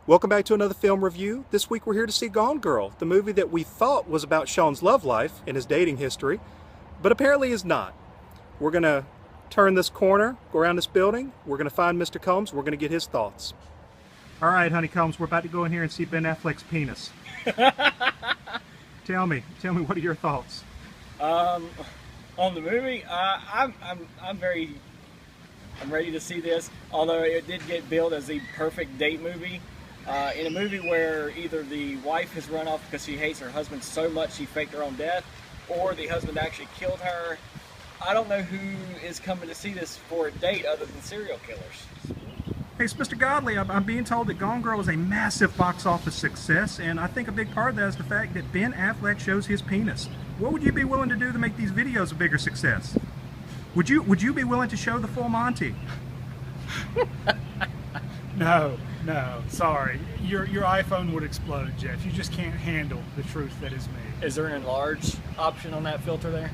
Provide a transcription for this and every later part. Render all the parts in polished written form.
Welcome back to another film review. This week we're here to see Gone Girl, the movie that we thought was about Sean's love life and his dating history, but apparently is not. We're going to turn this corner, go around this building, we're going to find Mr. Combs, we're going to get his thoughts. All right, honey Combs, we're about to go in here and see Ben Affleck's penis. Tell me, what are your thoughts? On the movie, I'm ready to see this, although it did get billed as the perfect date movie. In a movie where either the wife has run off because she hates her husband so much she faked her own death, or the husband actually killed her. I don't know who is coming to see this for a date other than serial killers. Hey, so Mr. Godley, I'm being told that Gone Girl is a massive box office success, and I think a big part of that is the fact that Ben Affleck shows his penis. What would you be willing to do to make these videos a bigger success? Would you be willing to show the full Monty? No, sorry. Your iPhone would explode, Jeff. You just can't handle the truth that is me. Is there an enlarge option on that filter there?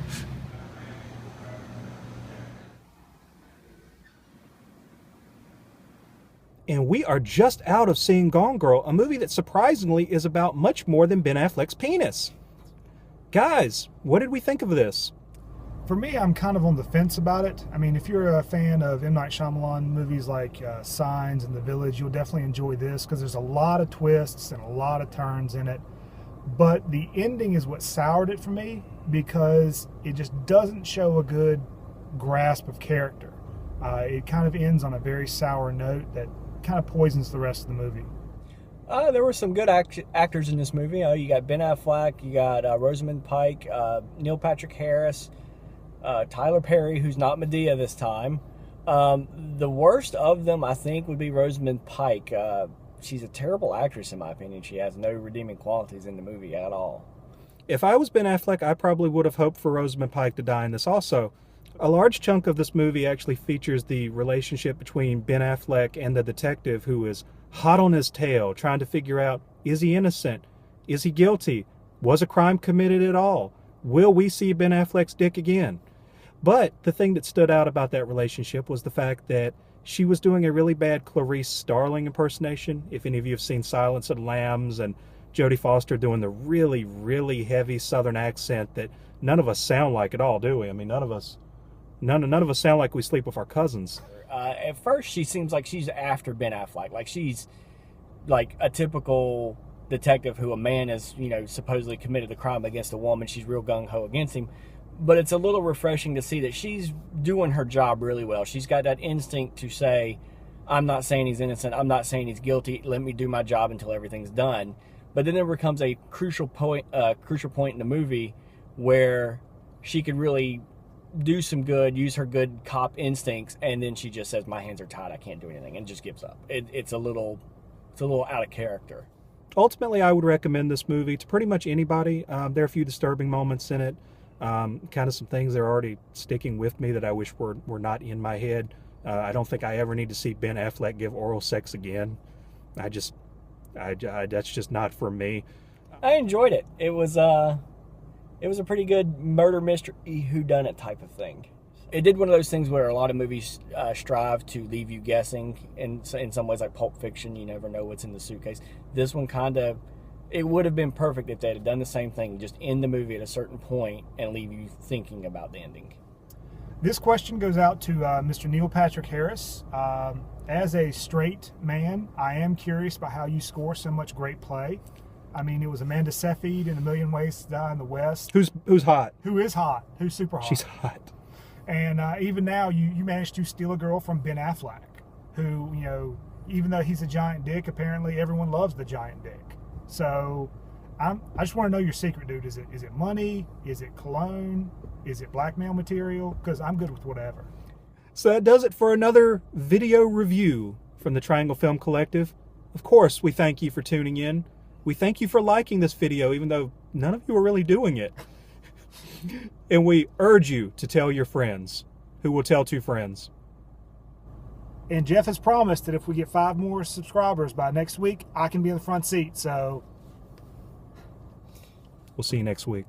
And we are just out of seeing Gone Girl, a movie that surprisingly is about much more than Ben Affleck's penis. Guys, what did we think of this? For me, I'm kind of on the fence about it. I mean, if you're a fan of M. Night Shyamalan movies like Signs and The Village, you'll definitely enjoy this because there's a lot of twists and a lot of turns in it. But the ending is what soured it for me because it just doesn't show a good grasp of character. It kind of ends on a very sour note that kind of poisons the rest of the movie. There were some good actors in this movie. You got Ben Affleck, you got Rosamund Pike, Neil Patrick Harris, Tyler Perry, who's not Medea this time. The worst of them, I think, would be Rosamund Pike. She's a terrible actress, in my opinion. She has no redeeming qualities in the movie at all. If I was Ben Affleck, I probably would have hoped for Rosamund Pike to die in this also. A large chunk of this movie actually features the relationship between Ben Affleck and the detective who is hot on his tail, trying to figure out, is he innocent? Is he guilty? Was a crime committed at all? Will we see Ben Affleck's dick again? But the thing that stood out about that relationship was the fact that she was doing a really bad Clarice Starling impersonation. If any of you have seen Silence of the Lambs, and Jodie Foster doing the really, really heavy Southern accent that none of us sound like at all, do we? I mean, none of us sound like we sleep with our cousins. At first, she seems like she's after Ben Affleck. Like she's like a typical detective who a man has, supposedly committed a crime against a woman. She's real gung-ho against him. But it's a little refreshing to see that she's doing her job really well. She's got that instinct to say, I'm not saying he's innocent. I'm not saying he's guilty. Let me do my job until everything's done. But then there becomes a crucial point in the movie where she could really do some good, use her good cop instincts, and then she just says, my hands are tied, I can't do anything, and just gives up. It's a little out of character. Ultimately, I would recommend this movie to pretty much anybody. There are a few disturbing moments in it. Kind of some things that are already sticking with me that I wish were not in my head. I don't think I ever need to see Ben Affleck give oral sex again. That's just not for me. I enjoyed it. It was a pretty good murder mystery whodunit type of thing. It did one of those things where a lot of movies strive to leave you guessing. In some ways, like Pulp Fiction, you never know what's in the suitcase. This one it would have been perfect if they had done the same thing, just end the movie at a certain point and leave you thinking about the ending. This question goes out to Mr. Neil Patrick Harris. As a straight man, I am curious about how you score so much great play. I mean, it was Amanda Seyfried in A Million Ways to Die in the West. Who's hot? Who is hot? Who's super hot? She's hot. And even now, you managed to steal a girl from Ben Affleck, who, even though he's a giant dick, apparently everyone loves the giant dick. So I just want to know your secret, dude. Is it money? Is it cologne? Is it blackmail material? Because I'm good with whatever. So that does it for another video review from the Triangle Film Collective. Of course, we thank you for tuning in. We thank you for liking this video, even though none of you are really doing it. And we urge you to tell your friends, who will tell two friends. And Jeff has promised that if we get 5 more subscribers by next week, I can be in the front seat. So we'll see you next week.